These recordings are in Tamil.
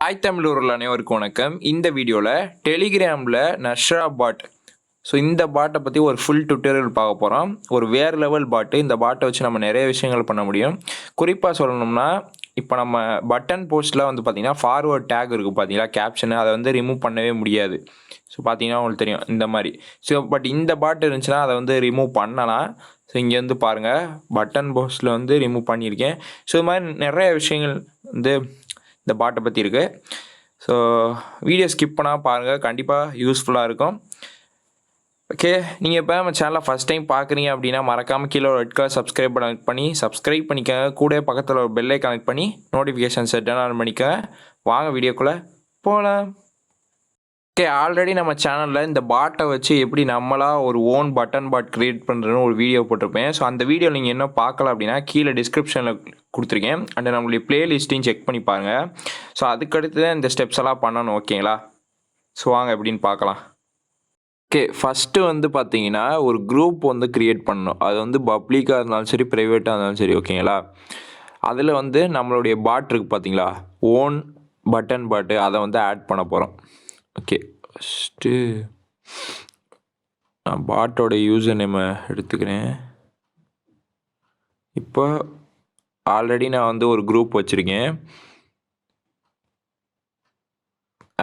ஹாய் தமிழ் ஊரில் அனைவருக்கும் வணக்கம். இந்த வீடியோவில் டெலிகிராமில் நஷ்ரா பாட் இந்த பாட்டை பற்றி ஒரு ஃபுல் டுட்டோரியல் பார்க்க போகிறோம். ஒரு வேறு லெவல் பாட்டு. இந்த பாட்டை வச்சு நம்ம நிறைய விஷயங்கள் பண்ண முடியும். குறிப்பாக சொல்லணும்னா இப்போ நம்ம பட்டன் போஸ்ட்டில் பார்த்திங்கன்னா ஃபார்வர்ட் டேக் இருக்குது பார்த்தீங்களா, கேப்ஷனு, அதை ரிமூவ் பண்ணவே முடியாது. பார்த்தீங்கன்னா உங்களுக்கு தெரியும் இந்த மாதிரி. பட் இந்த பாட்டு இருந்துச்சுன்னா அதை ரிமூவ் பண்ணலாம். இங்கேருந்து பாருங்கள், பட்டன் போஸ்ட்டில் ரிமூவ் பண்ணியிருக்கேன். இது மாதிரி நிறைய விஷயங்கள் இந்த பாட்டை பற்றி இருக்குது. வீடியோ ஸ்கிப் பண்ணால் பாருங்கள், கண்டிப்பாக யூஸ்ஃபுல்லாக இருக்கும். ஓகே, நீங்கள் இப்போ நம்ம சேனலை ஃபஸ்ட் டைம் பார்க்குறீங்க அப்படின்னா மறக்காமல் கீழே ஒரு ரெட் கலர் சப்ஸ்கிரைப் கனெக்ட் பண்ணி சப்ஸ்கிரைப் பண்ணிக்கோங்க. கூட பக்கத்தில் ஒரு பெல்லை கனெக்ட் பண்ணி நோட்டிஃபிகேஷன் செட் ஆன் பண்ணிக்கோங்க. வாங்க வீடியோக்குள்ளே போகலாம். ஓகே, ஆல்ரெடி நம்ம சேனலில் இந்த பாட்டை வச்சு எப்படி நம்மளாக ஒரு ஓன் பட்டன் பாட் க்ரியேட் பண்ணுறதுன்னு ஒரு வீடியோ போட்டிருப்பேன். அந்த வீடியோ நீங்கள் என்ன பார்க்கல அப்படின்னா கீழே டிஸ்கிரிப்ஷனில் கொடுத்துருக்கேன். அண்ட் நம்மளுடைய ப்ளேலிஸ்ட்டையும் செக் பண்ணி பாருங்கள். அதுக்கடுத்து தான் இந்த ஸ்டெப்ஸ் எல்லாம் பண்ணணும். ஓகேங்களா? வாங்க எப்படின்னு பார்க்கலாம். ஓகே, ஃபஸ்ட்டு பார்த்தீங்கன்னா ஒரு குரூப் க்ரியேட் பண்ணணும். அது பப்ளிக்காக இருந்தாலும் சரி, ப்ரைவேட்டாக இருந்தாலும் சரி. ஓகேங்களா? அதில் நம்மளுடைய பாட் இருக்குது பார்த்தீங்களா, ஓன் பட்டன் பாட்டு, அதை ஆட் பண்ண போகிறோம். ஓகே, ஃபஸ்ட்டு நான் பாட்டோட யூசர் நேமை எடுத்துக்கிறேன். இப்போ ஆல்ரெடி நான் ஒரு குரூப் வச்சுருக்கேன்.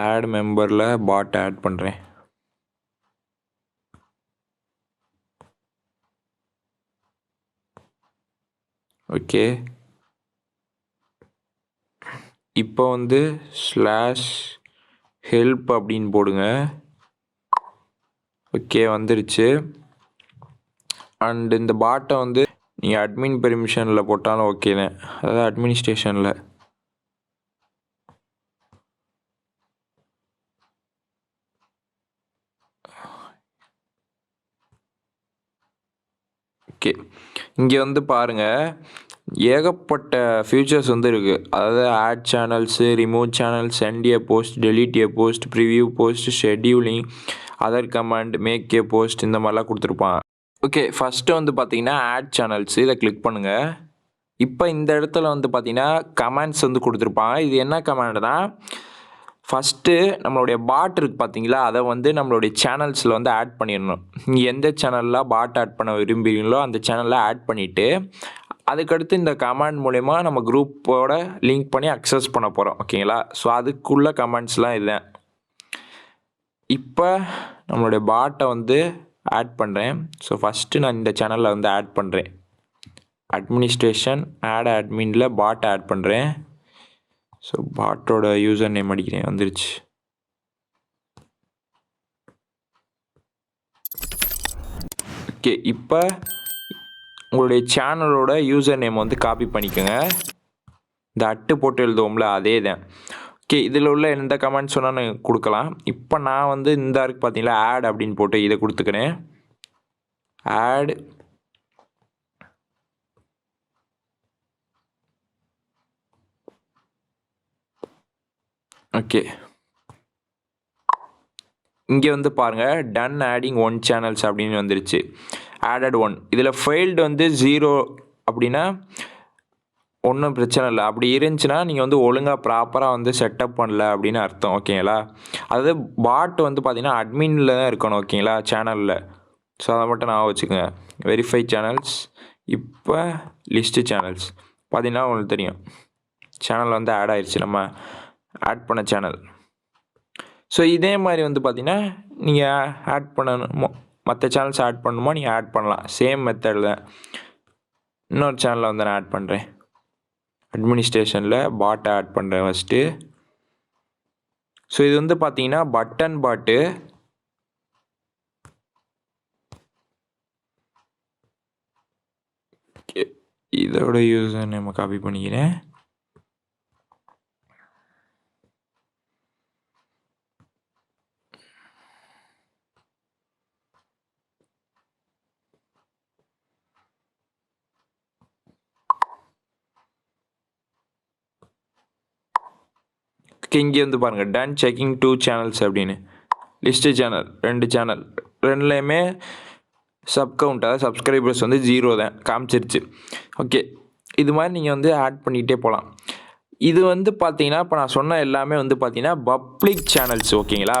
ஆட் மெம்பரில் பாட் ஆட் பண்ணுறேன். ஓகே, இப்போ ஸ்லாஷ் ஹெல்ப் அப்படின்னு போடுங்க. ஓகே, வந்துருச்சு. அண்ட் இந்த பாட்டை நீங்கள் அட்மின் பெர்மிஷனில் போட்டாலும் ஓகே தான், அதாவது அட்மினிஸ்ட்ரேஷனில். ஓகே, இங்கே பாருங்கள், ஏகப்பட்ட ஃபியூச்சர்ஸ் இருக்குது. அதாவது add channels, remove channels, send a post, delete a post, preview post, scheduling, other command, make a post, இந்த மாதிரிலாம் கொடுத்துருப்பான். ஓகே, ஃபஸ்ட்டு பார்த்தீங்கன்னா ஆட் சேனல்ஸு, இதை கிளிக் பண்ணுங்கள். இப்போ இந்த இடத்துல பார்த்தீங்கன்னா கமாண்ட்ஸ் கொடுத்துருப்பாங்க. இது என்ன கமாண்டுனா, ஃபஸ்ட்டு நம்மளுடைய பாட் இருக்குது பார்த்தீங்களா, அதை நம்மளுடைய சேனல்ஸில் ஆட் பண்ணிடணும். நீங்கள் எந்த சேனலில் பாட் ஆட் பண்ண விரும்புகிறீங்களோ அந்த சேனலில் ஆட் பண்ணிவிட்டு அதுக்கடுத்து இந்த கமாண்ட் மூலயமா நம்ம குரூப்போட லிங்க் பண்ணி அக்சஸ் பண்ண போகிறோம். ஓகேங்களா? அதுக்குள்ள கமாண்ட்ஸ்லாம் இதுதான். இப்போ நம்மளுடைய பாட்டை ஆட் பண்ணுறேன். ஃபஸ்ட்டு நான் இந்த சேனலில் ஆட் பண்ணுறேன். அட்மினிஸ்ட்ரேஷன், ஆட் அட்மினில் பாட் ஆட் பண்ணுறேன். பாட்டோட யூசர் நேம் அடிக்கிறேன், வந்துருச்சு. ஓகே, இப்போ உங்களுடைய சேனலோட யூசர் நேம் காப்பி பண்ணிக்கோங்க. இந்த அட்டு போட்டு எழுதுவோம்ல, அதே தான். ஓகே, இதில் உள்ள எந்த கமெண்ட் சொன்னால் நீங்கள் கொடுக்கலாம். இப்போ நான் இந்த இருக்குது பார்த்தீங்களா, ஆட் அப்படின்னு போட்டு இதை கொடுத்துக்கிறேன். ஆட் ஓகே, இங்கே பாருங்கள், டன் ஆடிங் ஒன் சேனல்ஸ் அப்படின்னு வந்துருச்சு. ஆடட் ஒன், இதில் ஃபெயில்டு 0 அப்படின்னா ஒன்றும் பிரச்சனை இல்லை. அப்படி இருந்துச்சுன்னா நீங்கள் ஒழுங்காக ப்ராப்பராக செட்டப் பண்ணல அப்படின்னு அர்த்தம். ஓகேங்களா? அதாவது பாட் பார்த்தீங்கன்னா அட்மினில் தான் இருக்கணும். ஓகேங்களா? சேனலில். அதை மட்டும் நான் வச்சுக்கோங்க. Verify channels. இப்போ லிஸ்ட்டு சேனல்ஸ் பார்த்தீங்கன்னா உங்களுக்கு தெரியும், சேனல் ஆட் ஆயிடுச்சு, நம்ம ஆட் பண்ண சேனல். இதே மாதிரி பார்த்தீங்கன்னா நீங்கள் ஆட் பண்ணணுமோ, மற்ற சேனல்ஸ் ஆட் பண்ணணுமா நீங்கள் ஆட் பண்ணலாம். சேம் மெத்தடில் தான். இன்னொரு சேனலில் நான் ஆட் பண்ணுறேன். அட்மினிஸ்ட்ரேஷனில் பாட்டை ஆட் பண்ணுறேன் ஃபஸ்ட்டு. இது பார்த்தீங்கன்னா பட்டன் பாட்டு. இதோட யூசர் நேம் காப்பி பண்ணிக்கிறேன். இங்கே பாருங்கள், டன் செக்கிங் 2 சேனல்ஸ் அப்படின்னு. லிஸ்ட்டு சேனல் 2 சேனல், ரெண்டுலேயுமே சப்கவுண்ட், அதாவது சப்ஸ்கிரைபர்ஸ் 0 தான் காமிச்சிருச்சு. ஓகே, இது மாதிரி நீங்கள் ஆட் பண்ணிகிட்டே போகலாம். இது வந்து பார்த்தீங்கன்னா, இப்போ நான் சொன்ன எல்லாமே வந்து பார்த்தீங்கன்னா, பப்ளிக் சேனல்ஸ் ஓகேங்களா?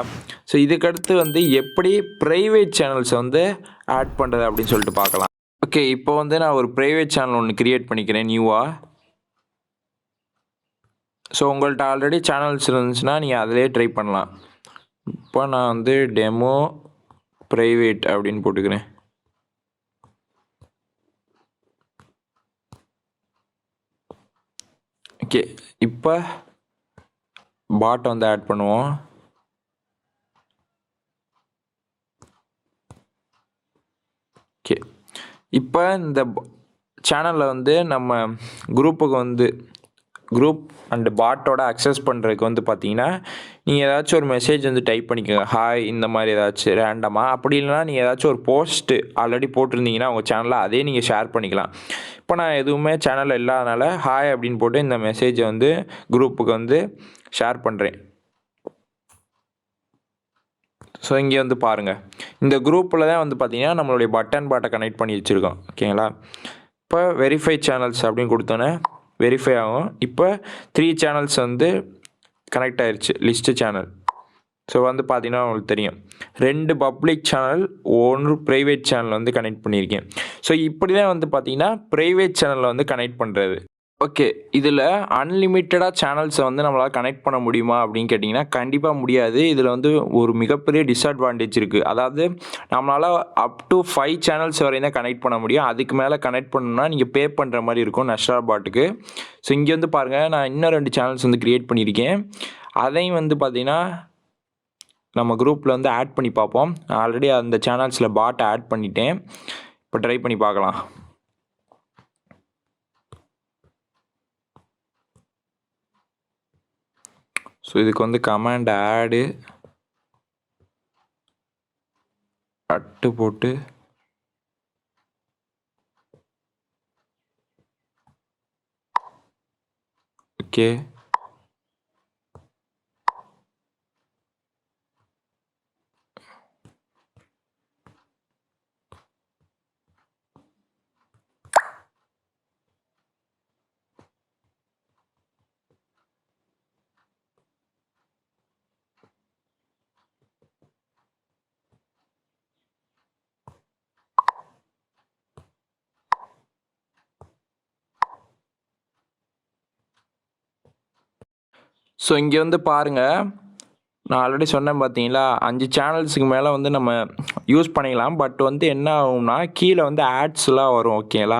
ஸோ இதுக்கடுத்து வந்து எப்படி பிரைவேட் சேனல்ஸை வந்து ஆட் பண்ணுறது அப்படின்னு சொல்லிட்டு பார்க்கலாம். ஓகே, இப்போ வந்து நான் ஒரு பிரைவேட் சேனல் ஒன்று கிரியேட் பண்ணிக்கிறேன் நியூவா. ஸோ உங்கள்கிட்ட ஆல்ரெடி சேனல்ஸ் இருந்துச்சுன்னா நீங்கள் அதிலே ட்ரை பண்ணலாம். இப்போ நான் வந்து டெமோ பிரைவேட் அப்படின்னு போட்டுக்கிறேன். ஓகே, இப்போ பாட்டை வந்து ஆட் பண்ணுவோம். ஓகே, இப்போ இந்த சேனலில் வந்து நம்ம குரூப்புக்கு வந்து குரூப் அண்டு பாட்டோட அக்சஸ் பண்ணுறதுக்கு வந்து பார்த்தீங்கன்னா, நீங்கள் ஏதாச்சும் ஒரு மெசேஜ் வந்து டைப் பண்ணிக்கோங்க. ஹாய் இந்த மாதிரி ஏதாச்சும் ரேண்டமாக. அப்படி இல்லைனா நீங்கள் ஏதாச்சும் ஒரு போஸ்ட்டு ஆல்ரெடி போட்டிருந்தீங்கன்னா உங்கள் சேனலில் அதே நீங்கள் ஷேர் பண்ணிக்கலாம். இப்போ நான் எதுவுமே சேனலில் இல்லாதனால ஹாய் அப்படின்னு போட்டு இந்த மெசேஜை வந்து குரூப்புக்கு வந்து ஷேர் பண்ணுறேன். ஸோ இங்கே வந்து பாருங்கள், இந்த குரூப்பில் தான் வந்து பார்த்தீங்கன்னா நம்மளுடைய பட்டன் பாட்டை கனெக்ட் பண்ணி வச்சுருக்கோம் ஓகேங்களா. இப்போ வெரிஃபை சேனல்ஸ் அப்படின்னு கொடுத்தோன்னே வெரிஃபை ஆகும். இப்போ 3 சேனல்ஸ் வந்து கனெக்ட் ஆயிடுச்சு, லிஸ்ட்டு சேனல். ஸோ வந்து பார்த்தீங்கன்னா உங்களுக்கு தெரியும் 2 பப்ளிக் சேனல் 1 ப்ரைவேட் சேனல் வந்து கனெக்ட் பண்ணியிருக்கேன். ஸோ இப்படி தான் வந்து பார்த்தீங்கன்னா ப்ரைவேட் சேனலில் வந்து கனெக்ட் பண்ணுறது. ஓகே, இதில் அன்லிமிட்டடாக சேனல்ஸை வந்து நம்மளால் கனெக்ட் பண்ண முடியுமா அப்படின்னு கேட்டிங்கன்னா கண்டிப்பாக முடியாது. இதில் வந்து ஒரு மிகப்பெரிய டிஸ்அட்வான்டேஜ் இருக்குது. அதாவது நம்மளால் அப் டு 5 சேனல்ஸ் வரையும் தான் கனெக்ட் பண்ண முடியும். அதுக்கு மேலே கனெக்ட் பண்ணணும்னா நீங்கள் பே பண்ணுற மாதிரி இருக்கும் நஷ்ரா பாட்டுக்கு. ஸோ இங்கே வந்து பாருங்கள், நான் இன்னும் 2 சேனல்ஸ் வந்து க்ரியேட் பண்ணியிருக்கேன். அதையும் வந்து பார்த்திங்கன்னா நம்ம குரூப்பில் வந்து ஆட் பண்ணி பார்ப்போம். நான் ஆல்ரெடி அந்த சேனல்ஸில் பாட்டை ஆட் பண்ணிட்டேன். இப்போ ட்ரை பண்ணி பார்க்கலாம். ஸோ இதுக்கு வந்து கமாண்ட் ஆடு அட்டு போட்டு ஓகே, ஸோ இங்கே வந்து பாருங்கள், நான் ஆல்ரெடி சொன்னேன் பார்த்தீங்களா, 5 சேனல்ஸுக்கு மேலே வந்து நம்ம யூஸ் பண்ணிக்கலாம். பட் வந்து என்ன ஆகும்னா கீழே வந்து ஆட்ஸ்லாம் வரும் ஓகேங்களா.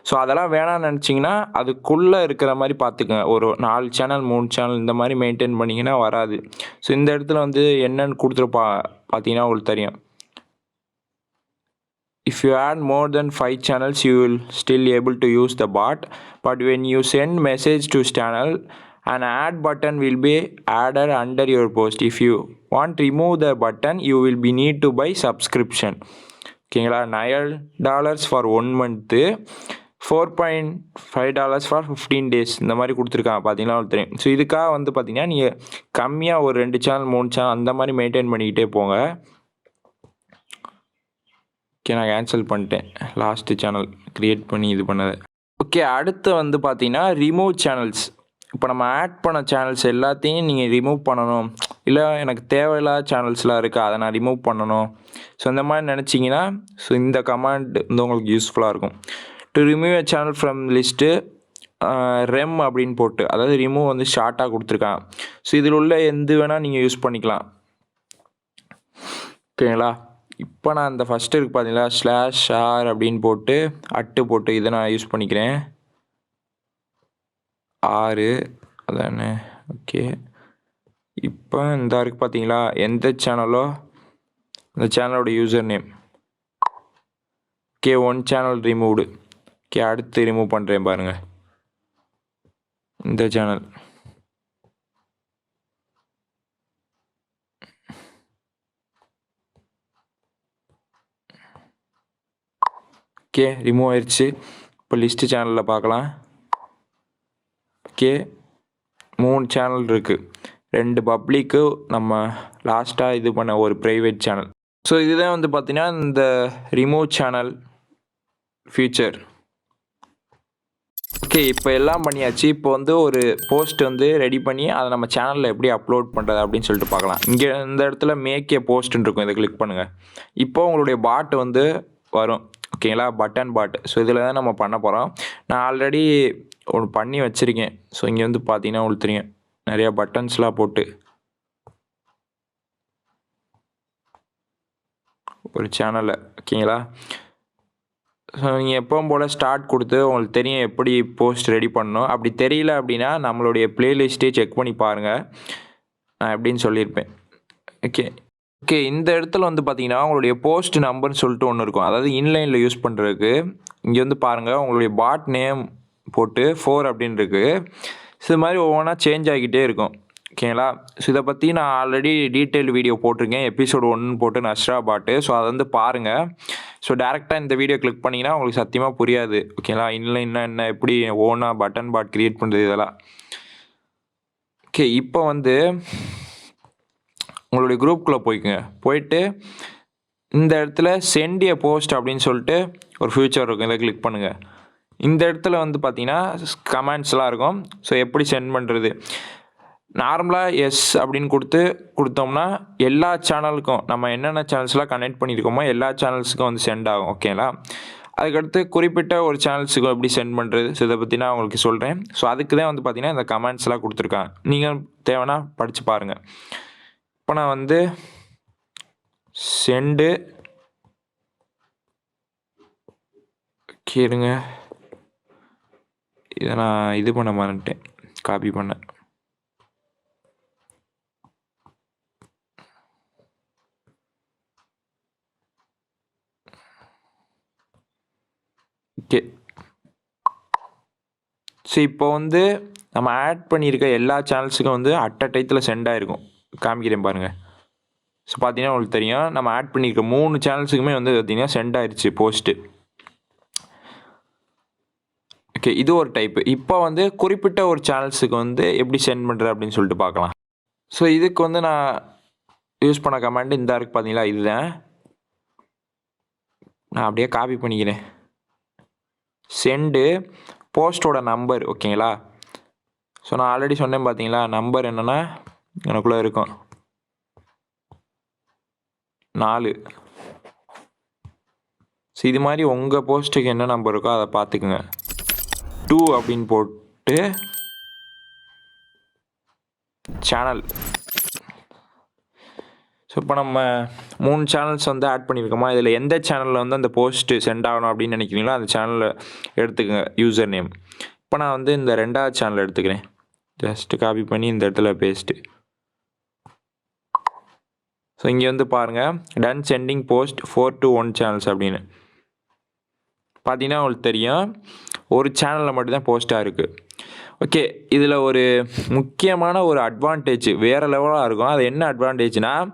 ஸோ அதெல்லாம் வேணாம்னு நினச்சிங்கன்னா அதுக்குள்ளே இருக்கிற மாதிரி பார்த்துக்கங்க. ஒரு 4 சேனல் 3 சேனல் இந்த மாதிரி மெயின்டைன் பண்ணிங்கன்னா வராது. ஸோ இந்த இடத்துல வந்து என்னென்னு கொடுத்துருப்பா பார்த்தீங்கன்னா உங்களுக்கு தெரியும். If you add more than 5 channels, you will still able to use the bot. But when you send message to channel, an add button will be added under your post. If you want to remove the button, you will be need to buy subscription. ஓகேங்களா, $9 for 1 month, $4.5 for 15 days இந்த மாதிரி கொடுத்துருக்காங்க பார்த்தீங்கன்னா தெரியும். ஸோ இதுக்காக வந்து பார்த்தீங்கன்னா நீங்கள் கம்மியாக ஒரு 2 சேனல் 3 சேனல் அந்த மாதிரி மெயின்டைன் பண்ணிக்கிட்டே போங்க. ஓகே, நான் கேன்சல் பண்ணிட்டேன் லாஸ்ட்டு சேனல் க்ரியேட் பண்ணி இது பண்ணது. ஓகே, அடுத்து வந்து பார்த்தீங்கன்னா ரிமூவ் சேனல்ஸ். இப்போ நம்ம ஆட் பண்ண சேனல்ஸ் எல்லாத்தையும் நீங்கள் ரிமூவ் பண்ணணும், இல்லை எனக்கு தேவையில்லாத சேனல்ஸ்லாம் இருக்குது அதை நான் ரிமூவ் பண்ணணும். ஸோ இந்த மாதிரி நினச்சிங்கன்னா ஸோ இந்த கமாண்ட் வந்து உங்களுக்கு யூஸ்ஃபுல்லாக இருக்கும். To remove a channel from list RAM அப்படின்னு போட்டு, அதாவது ரிமூவ் வந்து ஷார்ட்டாக கொடுத்துருக்காங்க. ஸோ இதில் உள்ள எந்த வேணால் நீங்கள் யூஸ் பண்ணிக்கலாம் ஓகேங்களா. இப்போ நான் இந்த ஃபஸ்ட்டு இருக்குது பார்த்தீங்களா, /r அப்படின்னு போட்டு அட்டு போட்டு இதை நான் யூஸ் பண்ணிக்கிறேன். 6 அதானே. ஓகே, இப்போ இந்த இருக்குது பார்த்தீங்களா, எந்த சேனலோ அந்த சேனலோட user name. Okay, 1 channel removed. Okay, அடுத்து ரிமூவ் பண்ணுறேன் பாருங்கள் இந்த சேனல். ஓகே, ரிமூவ் ஆயிடுச்சு. இப்போ லிஸ்ட்டு சேனலில் பார்க்கலாம். ஓகே, 3 சேனல் இருக்குது, 2 பப்ளிக்கு, நம்ம லாஸ்ட்டாக இது பண்ண ஒரு ப்ரைவேட் சேனல். ஸோ இதுதான் வந்து பார்த்தீங்கன்னா இந்த ரிமூவ் சேனல் ஃபீச்சர். ஓகே, இப்போ எல்லாம் பண்ணியாச்சு. இப்போ வந்து ஒரு போஸ்ட் வந்து ரெடி பண்ணி அதை நம்ம சேனலில் எப்படி அப்லோட் பண்ணுறது அப்படின்னு சொல்லிட்டு பார்க்கலாம். இங்கே இந்த இடத்துல மேக் ஏ போஸ்ட்ன்னு இருக்கும், இதை கிளிக் பண்ணுங்கள். இப்போ உங்களுடைய பாட் வந்து வரும். ஓகேங்களா, பட்டன் பாட். ஸோ இதில் தான் நம்ம பண்ண போகிறோம். நான் ஆல்ரெடி ஒன்று பண்ணி வச்சுருக்கேன். ஸோ இங்கே வந்து பார்த்தீங்கன்னா உங்களுக்கு தெரியும், நிறையா பட்டன்ஸ்லாம் போட்டு ஒரு சேனலில். ஓகேங்களா, ஸோ நீங்கள் எப்பவும் போல் ஸ்டார்ட் கொடுத்து உங்களுக்கு தெரியும் எப்படி போஸ்ட் ரெடி பண்ணணும். அப்படி தெரியல அப்படின்னா நம்மளுடைய ப்ளேலிஸ்ட்டே செக் பண்ணி பாருங்கள், நான் எப்படின்னு சொல்லியிருப்பேன். ஓகே ஓகே இந்த இடத்துல வந்து பார்த்தீங்கன்னா உங்களுடைய போஸ்ட் நம்பர்னு சொல்லிட்டு ஒன்று இருக்கும், அதாவது இன்லைனில் யூஸ் பண்ணுறதுக்கு. இங்கே வந்து பாருங்கள், உங்களுடைய பாட் நேம் போட்டு 4 அப்படின்னு இருக்குது. ஸோ இது மாதிரி ஒவ்வொன்றா சேஞ்ச் ஆகிக்கிட்டே இருக்கும். ஓகேங்களா, ஸோ இதை பற்றி நான் ஆல்ரெடி டீட்டெயில் வீடியோ போட்டிருக்கேன், எபிசோடு 1 போட்டு நஷ்ரா பாட்டு. ஸோ அதை வந்து பாருங்கள். ஸோ டேரெக்டாக இந்த வீடியோ கிளிக் பண்ணிங்கன்னா உங்களுக்கு சத்தியமாக புரியாது. ஓகேங்களா, இன்லைன்னா என்ன, எப்படி ஓனாக பட்டன் பாட் க்ரியேட் பண்ணுறது இதெல்லாம். ஓகே, இப்போ வந்து உங்களுடைய குரூப்புக்குள்ளே போய்க்குங்க. போயிட்டு இந்த இடத்துல சென்ட் ஏ போஸ்ட் அப்படின்னு சொல்லிட்டு ஒரு ஃபியூச்சர் இருக்கும், இதை கிளிக் பண்ணுங்கள். இந்த இடத்துல வந்து பார்த்தீங்கன்னா கமெண்ட்ஸ்லாம் இருக்கும். ஸோ எப்படி சென்ட் பண்ணுறது, நார்மலாக எஸ் அப்படின்னு கொடுத்தோம்னா எல்லா சேனலுக்கும், நம்ம என்னென்ன சேனல்ஸ்லாம் கனெக்ட் பண்ணியிருக்கோமோ எல்லா சேனல்ஸுக்கும் வந்து சென்ட் ஆகும். ஓகேங்களா, அதுக்கடுத்து குறிப்பிட்ட ஒரு சேனல்ஸுக்கும் எப்படி சென்ட் பண்ணுறது, ஸோ இதை பற்றி நான் உங்களுக்கு சொல்கிறேன். ஸோ அதுக்கு தான் வந்து பார்த்தீங்கன்னா இந்த கமெண்ட்ஸ்லாம் கொடுத்துருக்காங்க, நீங்கள் தேவைன்னா படித்து பாருங்கள். இப்போ நான் வந்து சென்டு கேளுங்க, இதை நான் இது பண்ண மாட்டேன், காப்பி பண்ணேன். ஓகே, ஸோ இப்போ வந்து நம்ம ஆட் பண்ணியிருக்க எல்லா சேனல்ஸுக்கும் வந்து அட் அ டைத்தில் சென்ட் ஆகிருக்கும். காமிக்கிறேன் பாருங்கள். ஸோ பார்த்தீங்கன்னா உங்களுக்கு தெரியும், நம்ம ஆட் பண்ணியிருக்க 3 சேனல்ஸுக்குமே வந்து பார்த்தீங்கன்னா சென்ட் ஆயிடுச்சு போஸ்ட்டு. ஓகே, இது ஒரு டைப்பு. இப்போ வந்து குறிப்பிட்ட ஒரு சேனல்ஸுக்கு வந்து எப்படி சென்ட் பண்ணுறது அப்படின்னு சொல்லிட்டு பார்க்கலாம். ஸோ இதுக்கு வந்து நான் யூஸ் பண்ண கமெண்ட் இந்த இருக்குது பார்த்தீங்களா, இதுதான். நான் அப்படியே காப்பி பண்ணிக்கிறேன். சென்டு போஸ்ட்டோட நம்பர். ஓகேங்களா, ஸோ நான் ஆல்ரெடி சொன்னேன் பார்த்தீங்களா, நம்பர் என்னென்னா எனக்குள்ளே இருக்கும் 4. ஸோ இது மாதிரி உங்கள் போஸ்ட்டுக்கு என்ன நம்பர் இருக்கோ அதை பார்த்துக்குங்க. 2 அப்படின்னு போட்டு சேனல். ஸோ இப்போ நம்ம 3 சேனல்ஸ் வந்து ஆட் பண்ணியிருக்கோமா, இதில் எந்த சேனலில் வந்து அந்த போஸ்ட்டு சென்ட் ஆகணும் அப்படின்னு நினைக்கிறீங்களோ அந்த சேனலில் எடுத்துக்கங்க யூசர் நேம். இப்போ நான் வந்து இந்த 2வது சேனல் எடுத்துக்கிறேன். ஜஸ்ட்டு காப்பி பண்ணி இந்த இடத்துல பேஸ்ட்டு. ஸோ இங்கே வந்து பாருங்கள், done sending post 4 to 1 channels அப்படின்னு பார்த்தீங்கன்னா உங்களுக்கு தெரியும், ஒரு சேனலில் மட்டும்தான் போஸ்ட்டாக இருக்குது. ஓகே, இதில் ஒரு முக்கியமான ஒரு அட்வான்டேஜ் வேறு லெவலாக இருக்கும். அது என்ன அட்வான்டேஜ்னால்,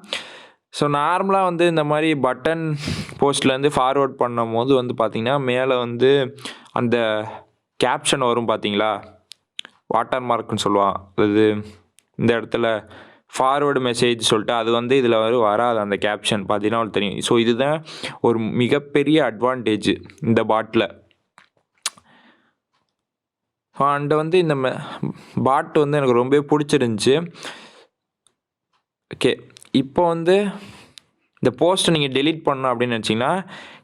ஸோ நார்மலாக வந்து இந்த மாதிரி பட்டன் போஸ்ட்லேருந்து ஃபார்வேர்ட் பண்ணும் போது வந்து பார்த்திங்கன்னா மேலே வந்து அந்த கேப்ஷன் வரும் பார்த்தீங்களா, வாட்டர் மார்க்குன்னு சொல்லுவான், அது இந்த இடத்துல ஃபார்வேர்டு மெசேஜ் சொல்லிட்டு அது வந்து இதில் வராது அந்த கேப்ஷன். பார்த்தீங்கன்னா உங்களுக்கு தெரியும். ஸோ இதுதான் ஒரு மிகப்பெரிய அட்வான்டேஜ் இந்த பாட்டில். அண்ட் வந்து இந்த பாட் வந்து எனக்கு ரொம்பவே பிடிச்சிருந்துச்சி. ஓகே, இப்போ வந்து இந்த போஸ்ட்டை நீங்கள் டெலீட் பண்ணணும் அப்படின்னு நினச்சிங்கன்னா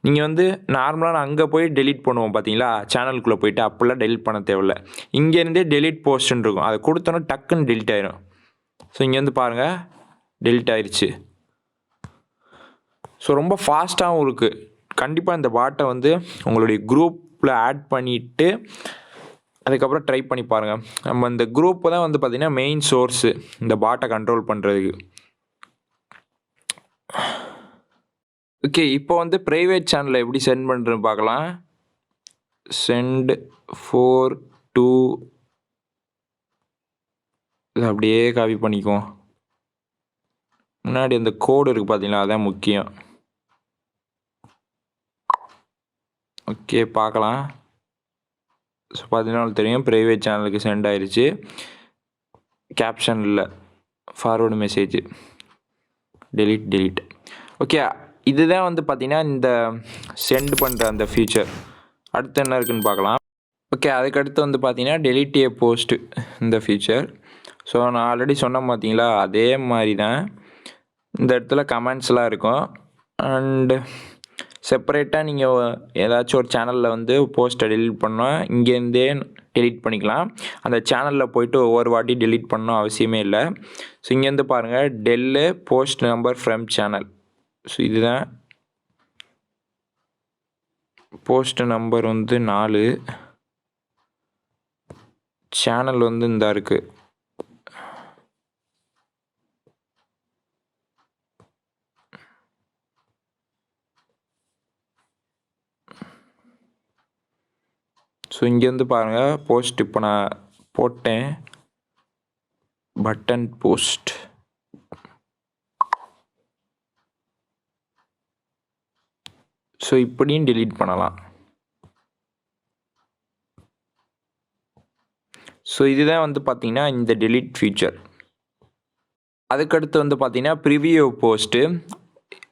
நீங்கள் வந்து நார்மலாக நான் அங்கே போய் டெலீட் பண்ணுவோம் பார்த்தீங்களா, சேனலுக்குள்ளே போய்ட்டு அப்படிலாம் டெலீட் பண்ண தேவையில்லை. இங்கேருந்தே டெலீட் போஸ்ட்டுன்னு இருக்கும், அதை கொடுத்தோன்னா டக்குன்னு டெலீட் ஆயிரும். ஸோ இங்கே வந்து பாருங்கள், டெலீட் ஆயிடுச்சு. ஸோ ரொம்ப ஃபாஸ்ட்டாகவும் இருக்குது. கண்டிப்பாக இந்த பாட்டை வந்து உங்களுடைய குரூப்பில் ஆட் பண்ணிவிட்டு அதுக்கப்புறம் ட்ரை பண்ணி பாருங்கள். நம்ம இந்த குரூப்பை தான் வந்து பார்த்திங்கன்னா மெயின் சோர்ஸு இந்த பாட்டை கண்ட்ரோல் பண்ணுறதுக்கு. ஓகே, இப்போ வந்து ப்ரைவேட் சேனலில் எப்படி சென்ட் பண்ணுறதுன்னு பார்க்கலாம். சென்ட் 4 to இது அப்படியே காப்பி பண்ணிக்குவோம். முன்னாடி அந்த கோடு இருக்குது பார்த்தீங்களா, அதான் முக்கியம். ஓகே, பார்க்கலாம். ஸோ பார்த்தீங்கன்னா தெரியும், ப்ரைவேட் சேனலுக்கு சென்ட் ஆயிடுச்சு. கேப்ஷன் இல்லை, ஃபார்வேர்டு மெசேஜ், டெலீட். ஓகே, இதுதான் வந்து பார்த்தீங்கன்னா இந்த சென்ட் பண்ணுற அந்த ஃபீச்சர். அடுத்து என்ன இருக்குதுன்னு பார்க்கலாம். ஓகே, அதுக்கடுத்து வந்து பார்த்தீங்கன்னா டெலிட் ஏ போஸ்ட்டு இந்த ஃபீச்சர். ஸோ நான் ஆல்ரெடி சொன்னேன் பார்த்தீங்களா, அதே மாதிரி தான் இந்த இடத்துல கமெண்ட்ஸ்லாம் இருக்கும். அண்டு செப்பரேட்டாக நீங்கள் ஏதாச்சும் ஒரு சேனலில் வந்து போஸ்ட்டை டெலிட் பண்ணால் இங்கேருந்தே டெலிட் பண்ணிக்கலாம். அந்த சேனலில் போயிட்டு ஒவ்வொரு வாட்டி டெலிட் பண்ணணும் அவசியமே இல்லை. ஸோ இங்கேருந்து பாருங்கள், tell post number from channel. So இதுதான் போஸ்ட் நம்பர் வந்து 4, சேனல் வந்து இந்த இருக்குது. ஸோ இங்கேருந்து பாருங்கள், போஸ்ட் இப்போ நான் போட்டேன், பட்டன் போஸ்ட். ஸோ இப்படியும் டெலீட் பண்ணலாம். ஸோ இதுதான் வந்து பார்த்தீங்கன்னா இந்த டெலீட் ஃபீச்சர். அதுக்கடுத்து வந்து பார்த்தீங்கன்னா ப்ரிவியூ போஸ்ட்டு.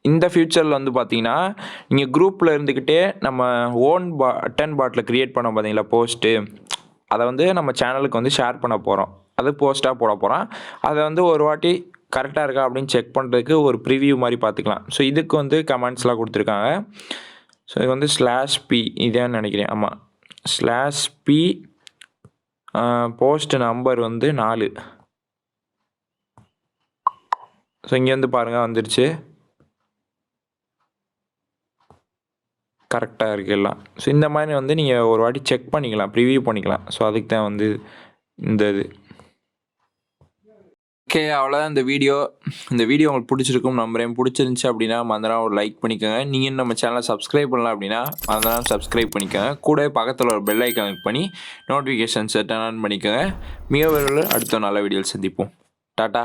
இந்த ஃபியூச்சரில் வந்து பார்த்தீங்கன்னா நீங்கள் குரூப்பில் இருந்துக்கிட்டே நம்ம ஓன் பட்டன் பாட்டில் க்ரியேட் பண்ண பார்த்தீங்களா போஸ்ட்டு, அதை வந்து நம்ம சேனலுக்கு வந்து ஷேர் பண்ண போகிறோம். அது போஸ்ட்டாக போட போகிறோம். அதை வந்து ஒரு வாட்டி கரெக்டாக இருக்கா அப்படின்னு செக் பண்ணுறதுக்கு ஒரு ப்ரிவியூ மாதிரி பார்த்துக்கலாம். ஸோ இதுக்கு வந்து கமெண்ட்ஸ்லாம் கொடுத்துருக்காங்க. ஸோ இது வந்து /p இதான்னு நினைக்கிறேன். ஆமாம், /p போஸ்ட் நம்பர் வந்து 4. ஸோ இங்கே வந்து பாருங்கள் வந்துருச்சு, கரெக்டாக இருக்குது எல்லாம். ஸோ இந்த மாதிரி வந்து நீங்கள் ஒரு வாட்டி செக் பண்ணிக்கலாம், ப்ரிவியூ பண்ணிக்கலாம். ஸோ அதுக்கு தான் வந்து இந்த இது. ஓகே, அவ்வளோதான் இந்த வீடியோ. இந்த வீடியோ உங்களுக்கு பிடிச்சிருக்கும் நம்புறேன். பிடிச்சிருந்துச்சி அப்படின்னா மறந்துடாம ஒரு லைக் பண்ணிக்கோங்க. நீங்கள் நம்ம சேனலை சப்ஸ்கிரைப் பண்ணலாம் அப்படின்னா மறந்துடாம சப்ஸ்கிரைப் பண்ணிக்கோங்க. கூடவே பக்கத்தில் ஒரு பெல் ஐக்கான் கிளிக் பண்ணி நோட்டிஃபிகேஷன்ஸை டர்ன் ஆன் பண்ணிக்கோங்க. மிக விரைவில் அடுத்த நல்ல வீடியோவில் சந்திப்போம். டாட்டா.